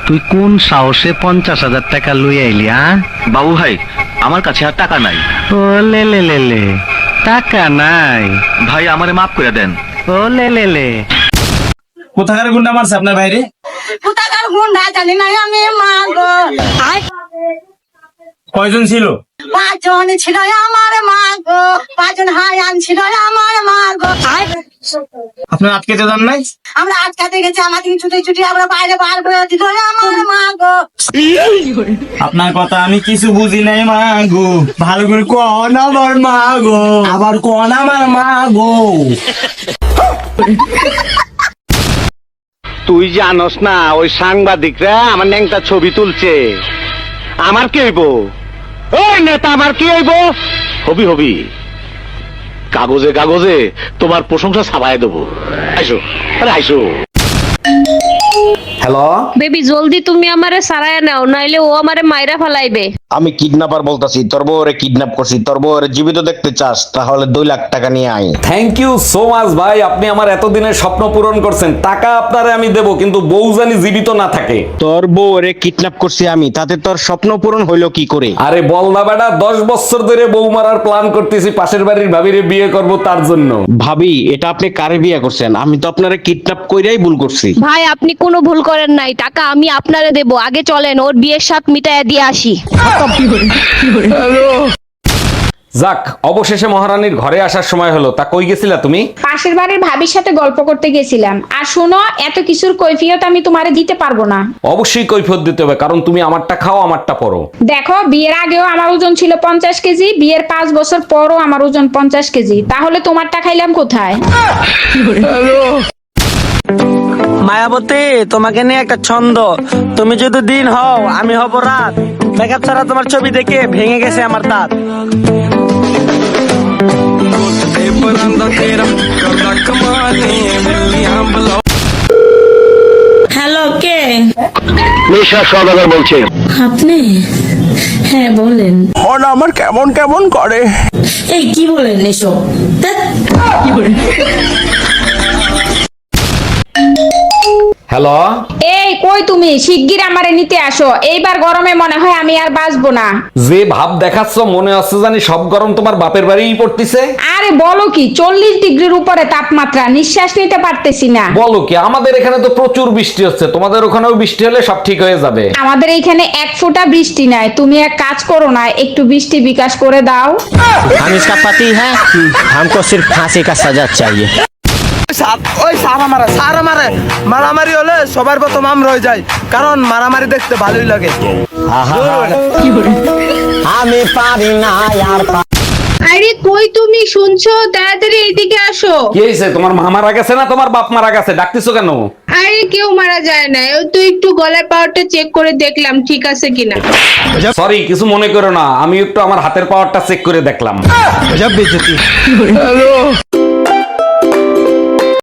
তুই কোন সাহসে 50,000 টাকা লই আইলি? বাবু ভাই, আমার কাছে আর টাকা নাই। ও লে লে লে লে, টাকা নাই? ভাই আমারে মাফ করে দেন। ও লে লে লে। কোথাকার গুন্ডা মারছে আপনার বাইরে? কোথাকার গুন্ডা জানি না আমি, মা গো। কয়জন ছিল? 5 জন ছিল আমার, মা গো। 5 জন হায়ান ছিল আমার, মা গো। আপনার আটকেতে যান নাই? আমরা আটকাতে গেছি, আমাদের ছুটে ছুটে আমরা বাইরে বার করে দিল আমার, মা গো। আপনার কথা আমি কিছু বুঝি নাই মা গো। ভালো করে কোন আমার মা গো, আবার কোন আমার মা গো। তুই জানোস না ওই সাংবাদিকরা আমার ন্যাংটা ছবি তুলছে? আমার কি হইব? ওই নেতা আমার কি হইব? হবি হবি, কাগজে কাগজে তোমার প্রশংসা ছাপায় দেবো। আইসো, আরে আইসো। হ্যালো, বেবি জলদি তুমি আমারে সারায় নাও, নাইলে ও আমারে মাইরা ফেলাইবে। আমি কিডন্যাপার বলতাছি। তোর বউরে কিডন্যাপ করছি। তোর বউরে জীবিত দেখতে চাস? তাহলে 2 লাখ টাকা নিয়ে আয়। থ্যাংক ইউ সো মাচ ভাই, আপনি আমার এতদিনের স্বপ্ন পূরণ করছেন। টাকা আপনারে আমি দেবো, কিন্তু বউ জানি জীবিত না থাকে। তোর বউরে কিডন্যাপ করছি আমি, তাতে তোর স্বপ্ন পূরণ হইলো কি করে? আরে বল না বেটা, 10 বছর ধরে বউ মারার প্ল্যান করতেছি, পাশের বাড়ির ভাবিরে বিয়ে করব তার জন্য। ভাবি, এটা আপনি কারে বিয়ে করছেন? আমি তো আপনারে কিডন্যাপ কইরাই ভুল করছি। ভাই আপনি কোনো ভুল করেন নাই, টাকা আমি আপনারে দেব। আগে চলেন ওর বিয়ের সাথ মিটাইয়া দিয়ে আসি। যাক, অবশেষে মহারানীর ঘরে আসার সময় হলো। তা কই গেছিলা তুমি? পাশের বাড়ির ভাবির সাথে গল্প করতে গেছিলাম। আর শোনো, এত কিছুর কৈফিয়ত আমি তোমারে দিতে পারবো না। অবশ্যই কৈফিয়ত দিতে হবে, কারণ তুমি আমারটা খাও আমারটা পরো। দেখো, বিয়ের আগেও আমার ওজন ছিল 50 কেজি, বিয়ের 5 বছর পরও আমার ওজন 50 কেজি। তাহলে তোমারটা খাইলাম কোথায়? মায়াবতী, তোমাকে নিয়ে একটা ছন্দ। তুমি যদি দিন হও, আমি হব রাত। মেকআপ ছাড়া তোমার ছবি দেখে ভেঙে গেছে আমার দাঁত। হ্যালো, কে? নিশা সওদাগর বলছে। আপনি? হ্যাঁ বলেন। মন আমার কেমন কেমন করে। এই কি বলেন এসব? কি বলেন? হ্যালো, এই কই তুমি? শিগগির আমারে নিতে আসো। এইবার গরমে মনে হয় আমি আর বাঁচবো না। যে ভাব দেখাচ্ছ, মনে হচ্ছে জানি সব গরম তোমার বাপের বাড়িই পড়তিছে। আরে বলো কি, 40 ডিগ্রির উপরে তাপমাত্রা, নিঃশ্বাস নিতে পারতেছি না। বলো কি, আমাদের এখানে তো প্রচুর বৃষ্টি হচ্ছে। তোমাদের ওখানেও বৃষ্টি হলে সব ঠিক হয়ে যাবে। আমাদের এইখানে 1 ফোঁটা বৃষ্টি নাই। তুমি এক কাজ করো না, একটু বৃষ্টি বিকাশ করে দাও। हम इसका पति है, हमको सिर्फ फांसी का सजा चाहिए। ওই সারা মারে মারামারি হলে সবার প্রথম আমরা হয়ে যাই, কারণ মারামারি দেখতে ভালোই লাগে। আমি পারি না আর। আরে কই তুমি? শুনছো? তাড়াতাড়ি এদিকে আসো। কি হয়েছে? তোমার মা মারা গেছে না তোমার বাপ মারা গেছে? ডাকতেছো কেন? আরে কেউ মারা যায় না, ও তো একটু গলার পাওয়ারটা চেক করে দেখলাম ঠিক আছে কিনা। সরি, কিছু মনে করো না, আমি একটু আমার হাতের পাওয়ারটা চেক করে দেখলাম।